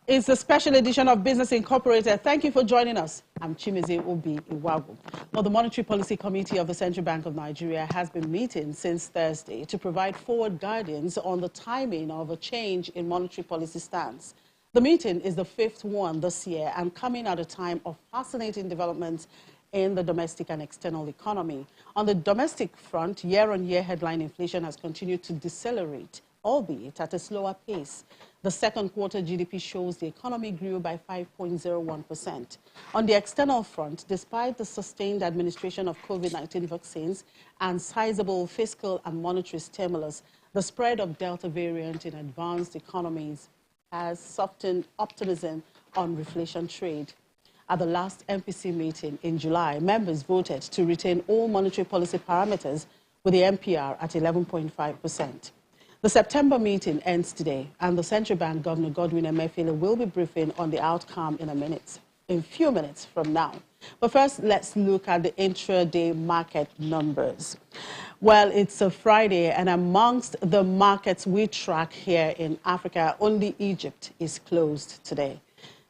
It's a special edition of Business Incorporated. Thank you for joining us. I'm Chimeze Obi Iwagu. Well, the Monetary Policy Committee of the Central Bank of Nigeria has been meeting since Thursday to provide forward guidance on the timing of a change in monetary policy stance. The meeting is the fifth one this year and coming at a time of fascinating developments in the domestic and external economy. On the domestic front, year-on-year headline inflation has continued to decelerate, albeit at a slower pace. The second quarter GDP shows the economy grew by 5.01%. On the external front, despite the sustained administration of COVID-19 vaccines and sizable fiscal and monetary stimulus, the spread of Delta variant in advanced economies has softened optimism on reflation trade. At the last MPC meeting in July, members voted to retain all monetary policy parameters with the MPR at 11.5%. The September meeting ends today, and the Central Bank Governor Godwin Emefiele will be briefing on the outcome in a few minutes from now. But first, let's look at the intraday market numbers. Well, it's a Friday, and amongst the markets we track here in Africa, only Egypt is closed today.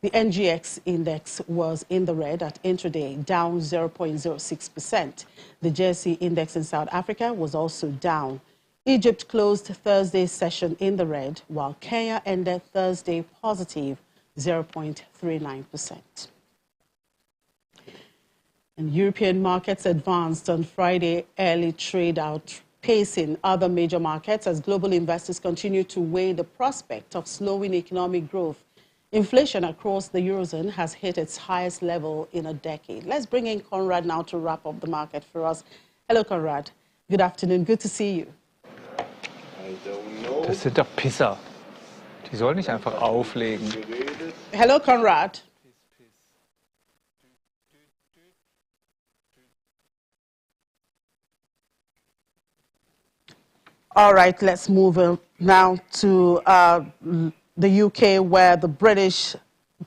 The NGX index was in the red at intraday, down 0.06%. The JSE index in South Africa was also down. Egypt closed Thursday's session in the red, while Kenya ended Thursday positive 0.39%. And European markets advanced on Friday, early trade outpacing other major markets as global investors continue to weigh the prospect of slowing economic growth. Inflation across the Eurozone has hit its highest level in a decade. Let's bring in Conrad now to wrap up the market for us. Hello, Conrad. Good afternoon. Good to see you. Das sind doch Pisser. Die sollen nicht einfach auflegen. Hello, Conrad. All right, let's move now to the UK, where the British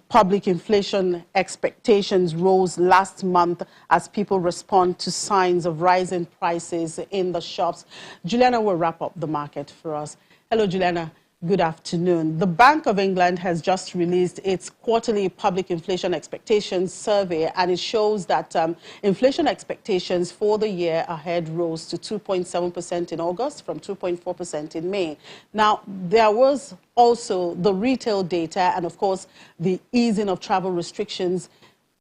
public inflation expectations rose last month as people respond to signs of rising prices in the shops. Juliana will wrap up the market for us. Hello, Juliana. Good afternoon. The Bank of England has just released its quarterly public inflation expectations survey, and it shows that inflation expectations for the year ahead rose to 2.7% in August from 2.4% in May. Now, there was also the retail data and, of course, the easing of travel restrictions.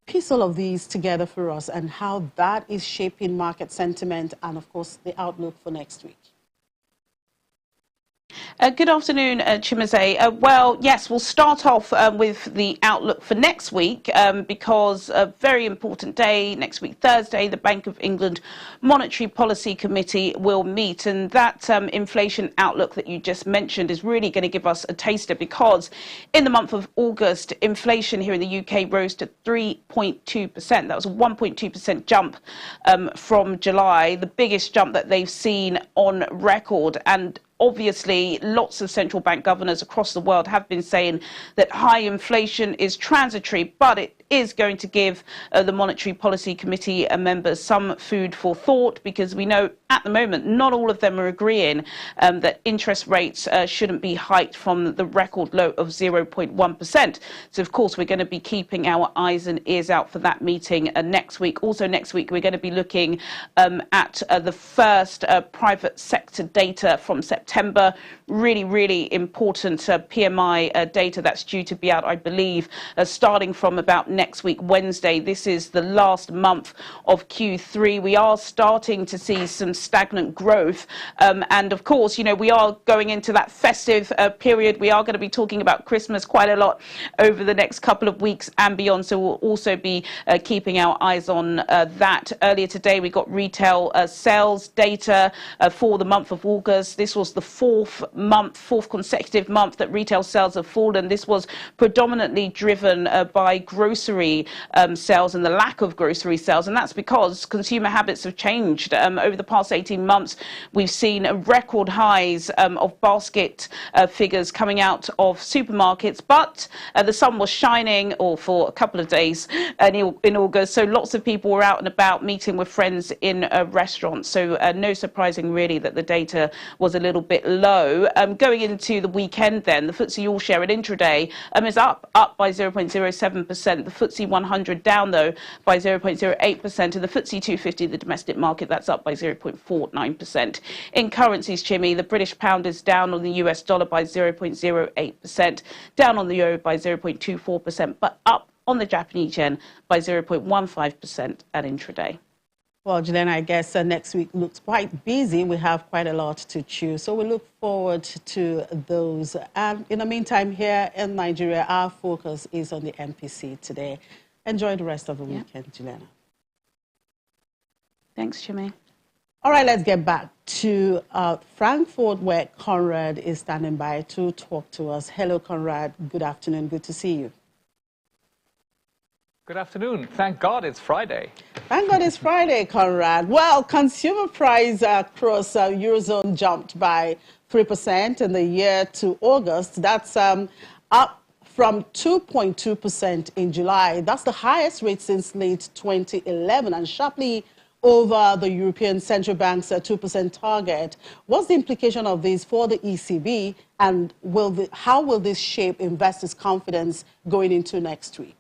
Piece all of these together for us and how that is shaping market sentiment and, of course, the outlook for next week. Good afternoon, Chimeze. Well, yes, we'll start off with the outlook for next week because a very important day, next week, Thursday, the Bank of England Monetary Policy Committee will meet. And that inflation outlook that you just mentioned is really going to give us a taster because in the month of August, inflation here in the UK rose to 3.2%. That was a 1.2% jump from July, the biggest jump that they've seen on record. And obviously, lots of central bank governors across the world have been saying that high inflation is transitory, but it is going to give the Monetary Policy Committee members some food for thought, because we know at the moment not all of them are agreeing that interest rates shouldn't be hiked from the record low of 0.1%. So, of course, we're going to be keeping our eyes and ears out for that meeting next week. Also, next week, we're going to be looking at the first private sector data from September. Really important PMI data that's due to be out, I believe, starting from about next week, Wednesday. This is the last month of Q3. We are starting to see some stagnant growth. And of course, you know, we are going into that festive period. We are going to be talking about Christmas quite a lot over the next couple of weeks and beyond. So we'll also be keeping our eyes on that. Earlier today, we got retail sales data for the month of August. This was the fourth consecutive month that retail sales have fallen. This was predominantly driven by grocery sales and the lack of grocery sales, and that's because consumer habits have changed. Over the past 18 months, we've seen record highs of basket figures coming out of supermarkets, but the sun was shining for a couple of days in August, so lots of people were out and about meeting with friends in restaurants. So no surprising really that the data was a little bit low. Going into the weekend then, the FTSE All-Share at intraday is up by 0.07%. The FTSE 100 down, though, by 0.08%. And the FTSE 250, the domestic market, that's up by 0.49%. In currencies, Chimmy, the British pound is down on the US dollar by 0.08%, down on the euro by 0.24%, but up on the Japanese yen by 0.15% at intraday. Well, Juliana, I guess next week looks quite busy. We have quite a lot to choose. So we look forward to those. And in the meantime, here in Nigeria, our focus is on the MPC today. Enjoy the rest of the weekend, Juliana. Thanks, Chimmy. All right, let's get back to Frankfurt, where Conrad is standing by to talk to us. Hello, Conrad. Good afternoon. Good to see you. Good afternoon. Thank God it's Friday. Thank God it's Friday, Conrad. Well, consumer price across Eurozone jumped by 3% in the year to August. That's up from 2.2% in July. That's the highest rate since late 2011 and sharply over the European Central Bank's 2% target. What's the implication of this for the ECB, and how will this shape investors' confidence going into next week?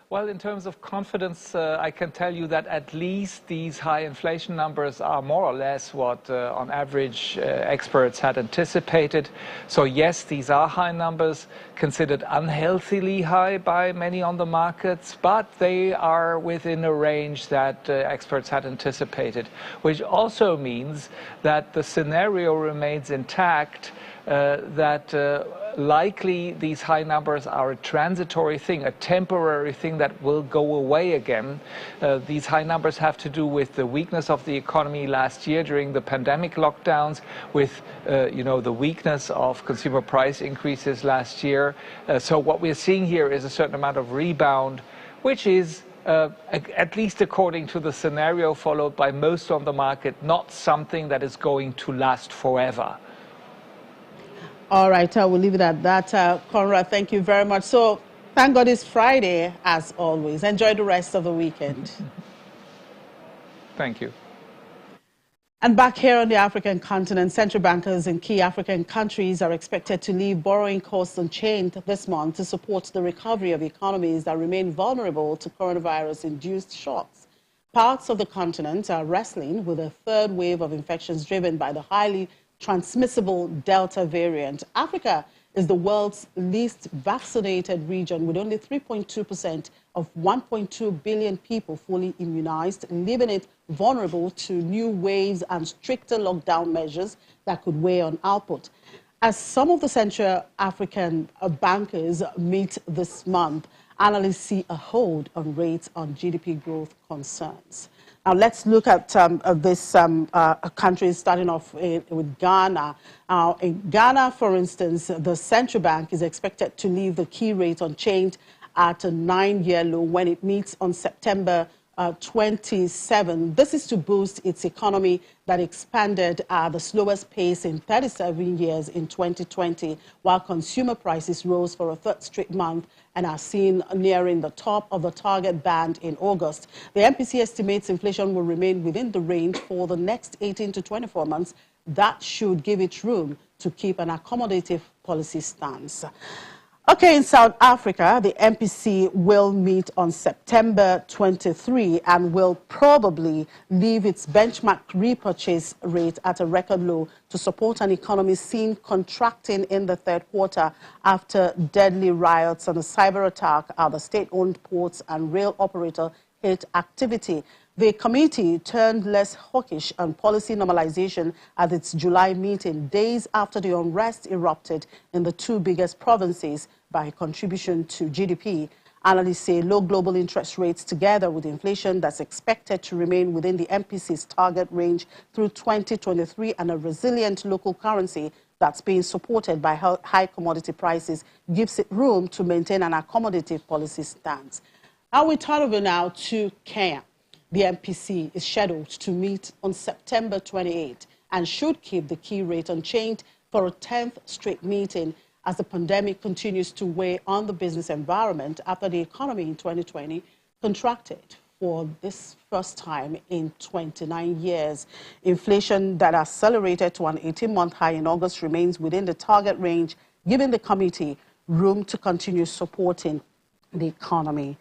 Well, in terms of confidence, I can tell you that at least these high inflation numbers are more or less what, on average, experts had anticipated. So yes, these are high numbers, considered unhealthily high by many on the markets, but they are within a range that experts had anticipated, which also means that the scenario remains intact, that likely these high numbers are a transitory thing, a temporary thing that will go away again. These high numbers have to do with the weakness of the economy last year during the pandemic lockdowns, with the weakness of consumer price increases last year. So what we're seeing here is a certain amount of rebound, which is at least according to the scenario followed by most on the market, not something that is going to last forever. All right, I will leave it at that. Conrad, thank you very much. So thank God it's Friday, as always. Enjoy the rest of the weekend. Thank you. And back here on the African continent, central bankers in key African countries are expected to leave borrowing costs unchanged this month to support the recovery of economies that remain vulnerable to coronavirus-induced shocks. Parts of the continent are wrestling with a third wave of infections driven by the highly transmissible Delta variant. Africa is the world's least vaccinated region, with only 3.2% of 1.2 billion people fully immunized, leaving it vulnerable to new waves and stricter lockdown measures that could weigh on output. As some of the Central African bankers meet this month, analysts see a hold on rates on GDP growth concerns. Now, let's look at this country, starting off with Ghana. In Ghana, for instance, the central bank is expected to leave the key rate unchanged at a 9-year low when it meets on September 27. This is to boost its economy that expanded at the slowest pace in 37 years in 2020, while consumer prices rose for a third straight month and are seen nearing the top of the target band in August. The MPC estimates inflation will remain within the range for the next 18 to 24 months. That should give it room to keep an accommodative policy stance. Okay, in South Africa, the MPC will meet on September 23 and will probably leave its benchmark repurchase rate at a record low to support an economy seen contracting in the third quarter after deadly riots and a cyber attack at the state-owned ports and rail operator hit activity. The committee turned less hawkish on policy normalization at its July meeting, days after the unrest erupted in the two biggest provinces by contribution to GDP. Analysts say low global interest rates, together with inflation that's expected to remain within the MPC's target range through 2023, and a resilient local currency that's being supported by high commodity prices, gives it room to maintain an accommodative policy stance. Now we turn over now to Kenya. The MPC is scheduled to meet on September 28 and should keep the key rate unchanged for a 10th straight meeting as the pandemic continues to weigh on the business environment after the economy in 2020 contracted for this first time in 29 years. Inflation that accelerated to an 18-month high in August remains within the target range, giving the committee room to continue supporting the economy.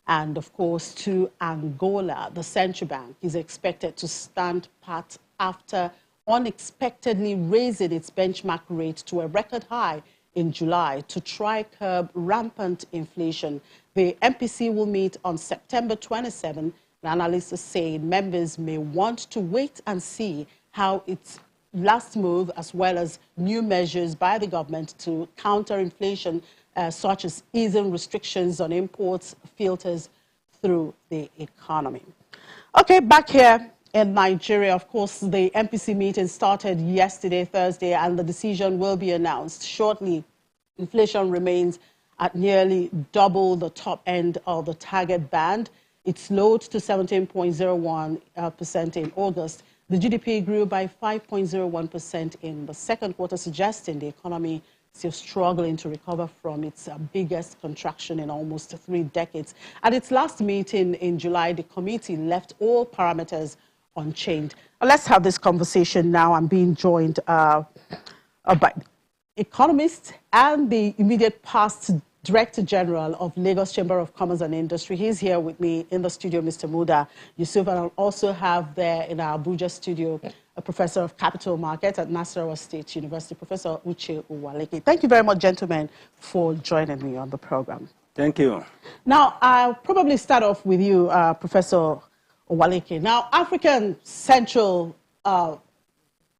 And of course, to Angola, the central bank is expected to stand pat after unexpectedly raising its benchmark rate to a record high in July to try curb rampant inflation. The MPC will meet on September 27. Analysts say members may want to wait and see how its last move, as well as new measures by the government to counter inflation, such as easing restrictions on imports, filters through the economy. Okay, back here in Nigeria, of course, the MPC meeting started yesterday, Thursday, and the decision will be announced shortly. Inflation remains at nearly double the top end of the target band. It slowed to 17.01% in August. The GDP grew by 5.01% in the second quarter, suggesting the economy still struggling to recover from its biggest contraction in almost 3 decades. At its last meeting in July, the committee left all parameters unchanged. Let's have this conversation now. I'm being joined by economist and the immediate past Director General of Lagos Chamber of Commerce and Industry. He's here with me in the studio, Mr. Muda Yusuf, and I'll also have there in our Abuja studio a professor of capital market at Nasarawa State University, Professor Uche Uwaleke. Thank you very much, gentlemen, for joining me on the program. Thank you. Now, I'll probably start off with you, Professor Uwaleke. Now, African central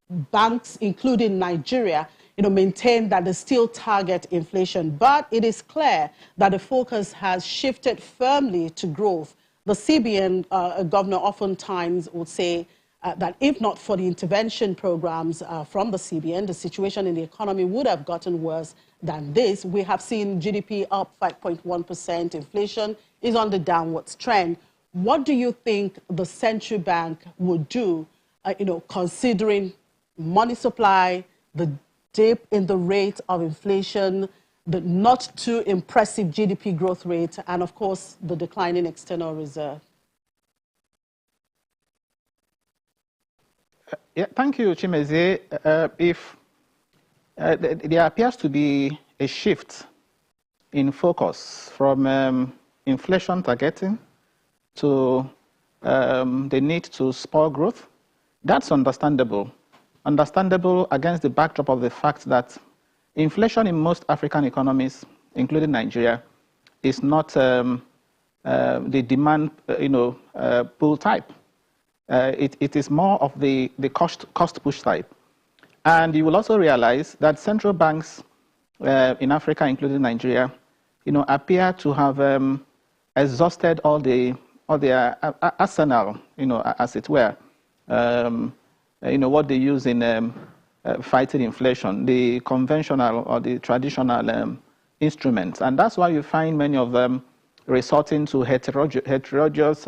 banks, including Nigeria, maintain that they still target inflation, but it is clear that the focus has shifted firmly to growth. The CBN governor oftentimes would say that if not for the intervention programs from the CBN, the situation in the economy would have gotten worse than this. We have seen GDP up 5.1%, inflation is on the downwards trend. What do you think the central bank would do, considering money supply, the dip in the rate of inflation, the not too impressive GDP growth rate, and of course, the declining external reserve? Yeah, thank you, Chimeze. There appears to be a shift in focus from inflation targeting to the need to spur growth, that's understandable. Understandable against the backdrop of the fact that inflation in most African economies, including Nigeria, is not the demand pull type. It is more of the cost push type. And you will also realize that central banks in Africa, including Nigeria, appear to have exhausted all their arsenal, as it were. What they use in fighting inflation, the conventional or the traditional instruments. And that's why you find many of them resorting to heterogeneous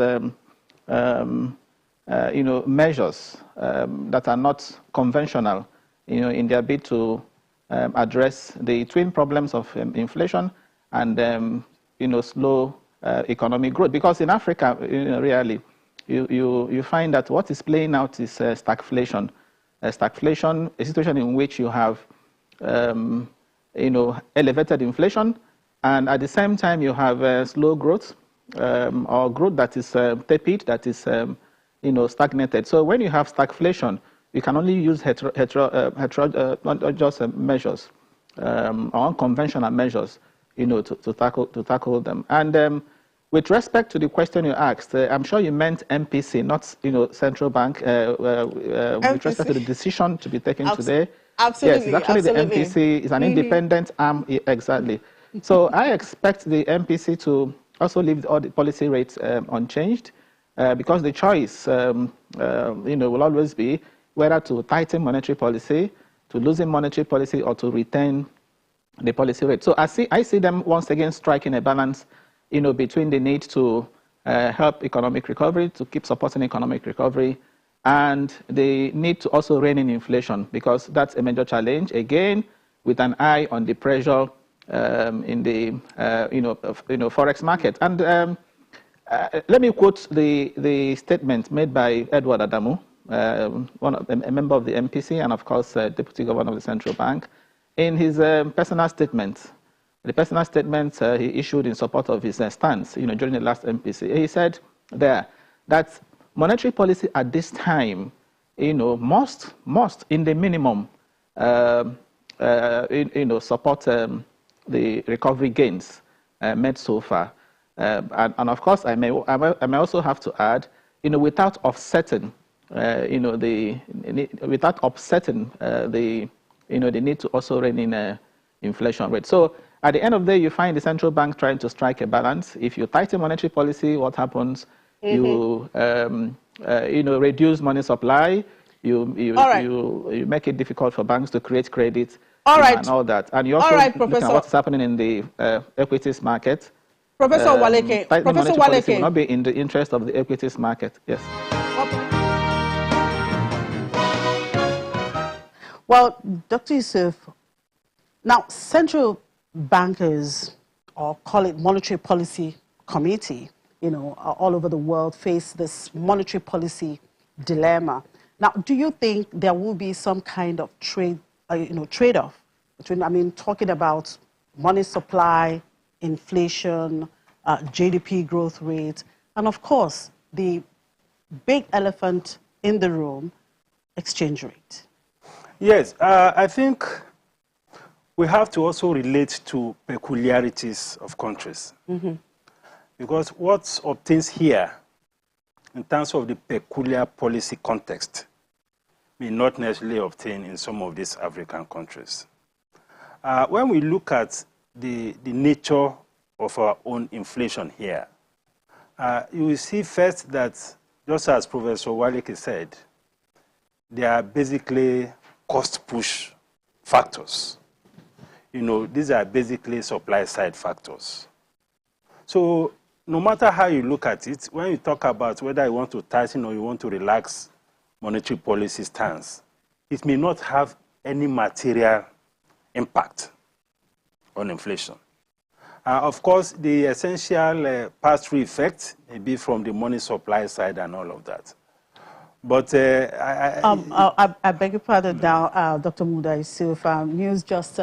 measures that are not conventional, in their bid to address the twin problems of inflation and, slow economic growth. Because in Africa, really, you find that what is playing out is stagflation. Stagflation, a situation in which you have, elevated inflation, and at the same time you have slow growth or growth that is tepid, that is, stagnated. So when you have stagflation, you can only use heterogeneous measures or unconventional measures, to tackle them. And with respect to the question you asked, I'm sure you meant MPC, not central bank. With respect to the decision to be taken today. Absolutely. Yes, it's actually absolutely. The MPC is an independent arm, exactly. So I expect the MPC to also leave all the policy rates unchanged, because the choice, will always be whether to tighten monetary policy, to loosen monetary policy, or to retain the policy rate. So I see them once again striking a balance, between the need to help economic recovery, to keep supporting economic recovery, and the need to also rein in inflation, because that's a major challenge, again, with an eye on the pressure in the forex market. And Let me quote the statement made by Edward Adamu, a member of the MPC and, of course, Deputy Governor of the Central Bank, in his personal statement. The personal statement he issued in support of his stance, during the last MPC. He said there that monetary policy at this time, must in the minimum, support the recovery gains made so far. And of course, I may also have to add, without offsetting, without upsetting the need to also rein in inflation rate. So at the end of the day, you find the central bank trying to strike a balance. If you tighten monetary policy, what happens? You reduce money supply. You make it difficult for banks to create credit. And all that. And you also look at what's happening in the equities market. Professor Waleke. Professor Waleke will not be in the interest of the equities market. Yes. Well, Dr. Yusuf, now central bankers, or call it monetary policy committee, all over the world face this monetary policy dilemma. Now, do you think there will be some kind of trade-off between, talking about money supply, inflation, GDP growth rate, and of course, the big elephant in the room, exchange rate? Yes, I think we have to also relate to peculiarities of countries. Because what obtains here, in terms of the peculiar policy context, may not necessarily obtain in some of these African countries. When we look at the nature of our own inflation here, you will see first that, just as Professor Waleke said, there are basically cost push factors. These are basically supply side factors. So no matter how you look at it, when you talk about whether you want to tighten or you want to relax monetary policy stance, it may not have any material impact on inflation. Of course, the essential pass-through effect may be from the money supply side and all of that. But I beg your pardon now, Dr. Muda Yusuf. News just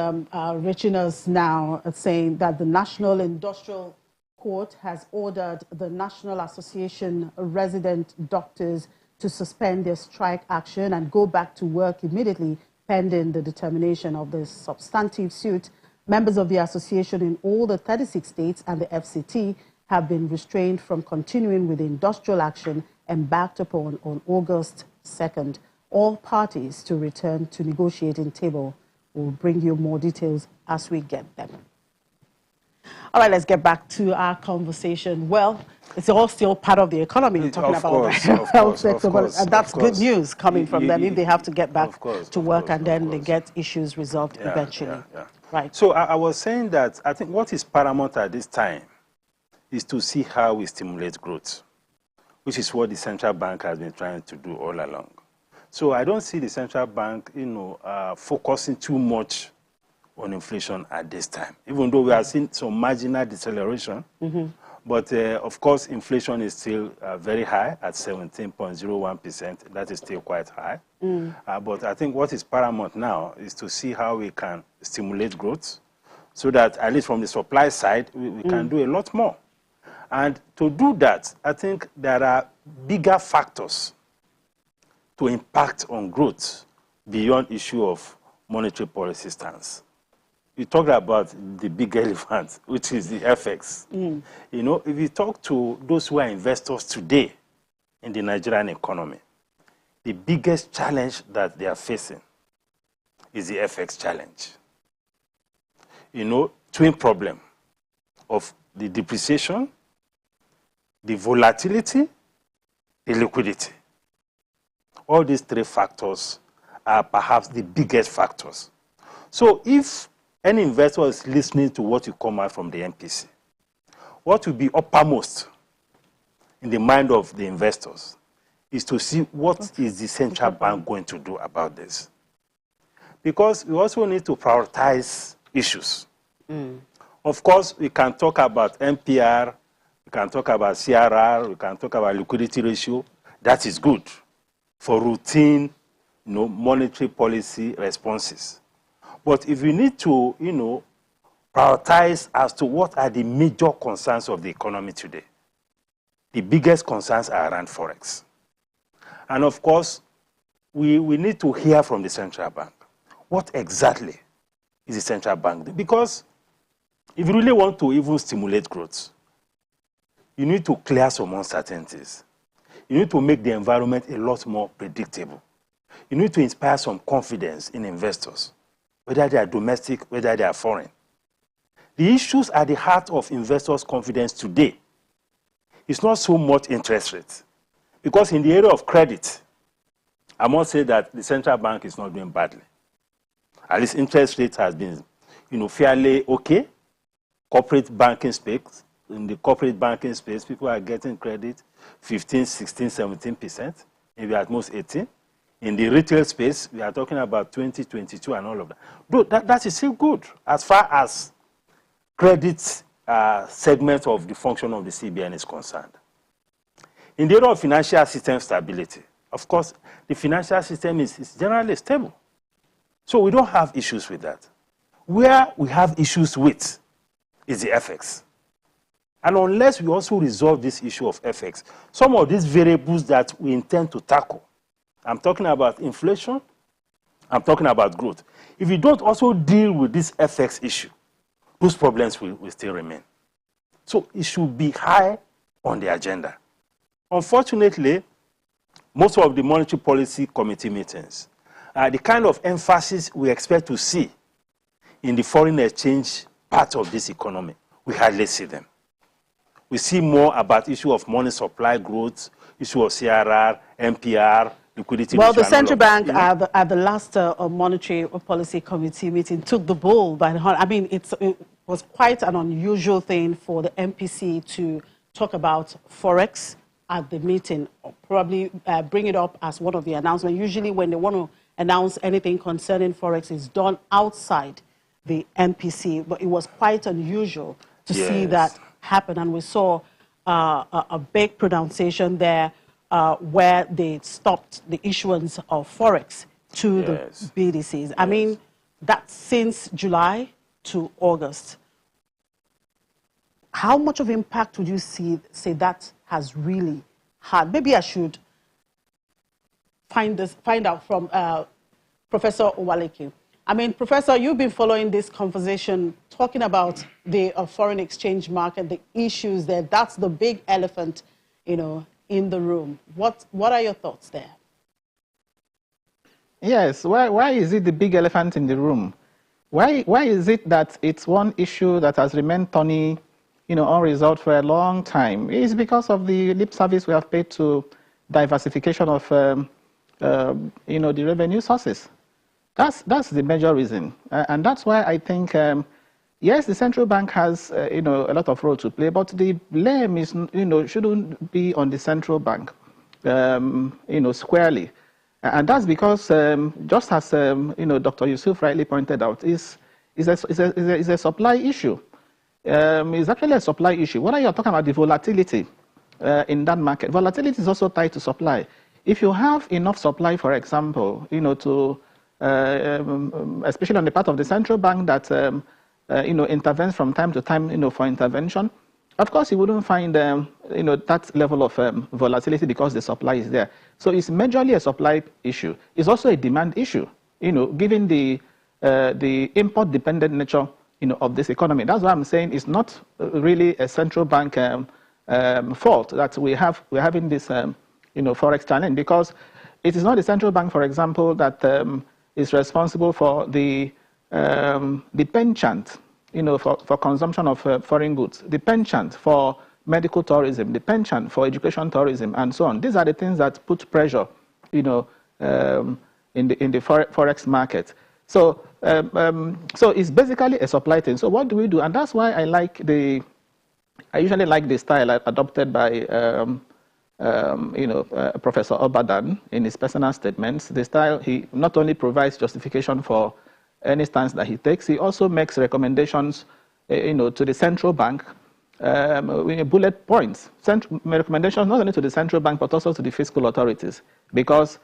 reaching us now saying that the National Industrial Court has ordered the National Association Resident Doctors to suspend their strike action and go back to work immediately pending the determination of the substantive suit. Members of the association in all the 36 states and the FCT have been restrained from continuing with the industrial action embarked upon on August 2nd. All parties to return to negotiating table. We'll bring you more details as we get them. All right, let's get back to our conversation. Well, it's all still part of the economy. We're talking about the health sector, and that's good news coming from them if they have to get back to work and then they get issues resolved eventually. Right. So I was saying that I think what is paramount at this time is to see how we stimulate growth, which is what the central bank has been trying to do all along. So I don't see the central bank, focusing too much on inflation at this time, even though we are seeing some marginal deceleration. But of course, inflation is still very high at 17.01%. That is still quite high. But I think what is paramount now is to see how we can stimulate growth so that at least from the supply side, we can do a lot more. And to do that, I think there are bigger factors to impact on growth beyond issue of monetary policy stance. You talked about the big elephant, which is the FX. If you talk to those who are investors today in the Nigerian economy, the biggest challenge that they are facing is the FX challenge. Twin problem of the depreciation, the volatility, the liquidity. All these three factors are perhaps the biggest factors. So if any investor is listening to what you come out from the MPC, what will be uppermost in the mind of the investors is to see what is the central bank going to do about this. Because we also need to prioritize issues. Of course, we can talk about MPR, We can talk about CRR, we can talk about liquidity ratio. That is good for routine, monetary policy responses. But if we need to, prioritize as to what are the major concerns of the economy today, the biggest concerns are around Forex. And of course, we need to hear from the central bank. What exactly is the central bank doing? Because if you really want to even stimulate growth, you need to clear some uncertainties. You need to make the environment a lot more predictable. You need to inspire some confidence in investors, whether they are domestic, whether they are foreign. The issues at the heart of investors' confidence today is not so much interest rates. Because in the area of credit, I must say that the central bank is not doing badly. At least interest rate has been, fairly okay. Corporate banking space, in the corporate banking space, people are getting credit 15, 16, 17%, maybe at most 18. In the retail space, we are talking about 20, 22, and all of that. But that is still good as far as credit segment of the function of the CBN is concerned. In the area of financial system stability, of course, the financial system is generally stable. So we don't have issues with that. Where we have issues with is the FX. And unless we also resolve this issue of FX, some of these variables that we intend to tackle, I'm talking about inflation, I'm talking about growth. If we don't also deal with this FX issue, those problems will still remain. So it should be high on the agenda. Unfortunately, most of the Monetary Policy Committee meetings, the kind of emphasis we expect to see in the foreign exchange part of this economy, we hardly see them. We see more about issue of money supply growth, issue of CRR, MPR, liquidity. Well, the central bank at the last Monetary Policy Committee meeting took the bull by the horn. I mean, it was quite an unusual thing for the MPC to talk about Forex at the meeting, or probably bring it up as one of the announcements. Usually when they want to announce anything concerning Forex, it's done outside the MPC, but it was quite unusual to see that happen. And we saw a big pronunciation there where they stopped the issuance of Forex to the BDCs. I mean, that's since July to August. How much of impact would you say that has really had? Maybe I should find out from Professor Owaleke. I mean, Professor, you've been following this conversation, talking about the foreign exchange market, the issues there. That's the big elephant, in the room. What are your thoughts there? Yes. Why is it the big elephant in the room? Why is it that it's one issue that has remained thorny, unresolved for a long time? It's because of the lip service we have paid to diversification of, the revenue sources. That's the major reason, and that's why I think, yes, the central bank has, a lot of role to play, but the blame is, shouldn't be on the central bank, squarely, and that's because, just as Dr. Yusuf rightly pointed out, is a supply issue. It's actually a supply issue. What are you talking about? The volatility in that market. Volatility is also tied to supply. If you have enough supply, for example, to especially on the part of the central bank that intervenes from time to time, for intervention. Of course, you wouldn't find that level of volatility because the supply is there. So it's majorly a supply issue. It's also a demand issue, given the import-dependent nature, of this economy. That's why I'm saying it's not really a central bank fault that we're having this, forex challenge, because it is not the central bank, for example, that is responsible for the penchant, for consumption of foreign goods, the penchant for medical tourism, the penchant for education tourism, and so on. These are the things that put pressure, in the forex market. So, so it's basically a supply thing. So what do we do? And that's why I usually like the style adopted by Professor Obadan in his personal statements. The style, he not only provides justification for any stance that he takes, he also makes recommendations, to the central bank bullet points, recommendations not only to the central bank but also to the fiscal authorities, because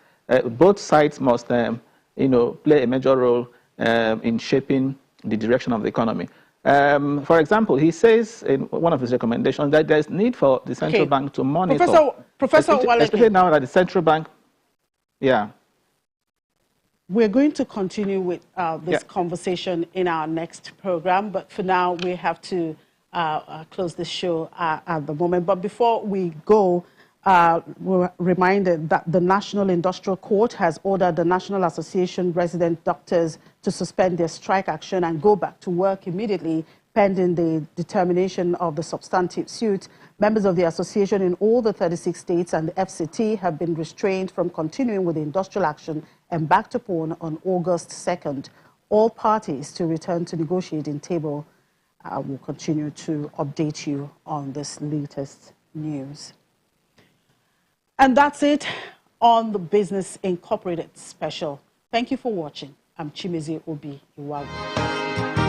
both sides must, play a major role in shaping the direction of the economy. For example, he says in one of his recommendations that there's need for the central bank to monitor, Professor especially now that the central bank, yeah. We're going to continue with this conversation in our next program, but for now we have to close the show at the moment. But before we go, we're reminded that the National Industrial Court has ordered the National Association Resident Doctors to suspend their strike action and go back to work immediately, pending the determination of the substantive suit. Members of the association in all the 36 states and the FCT have been restrained from continuing with the industrial action embarked upon on August 2nd. All parties to return to negotiating table. Will continue to update you on this latest news. And that's it on the Business Incorporated special. Thank you for watching. I'm Chimeze Obi Iwagu.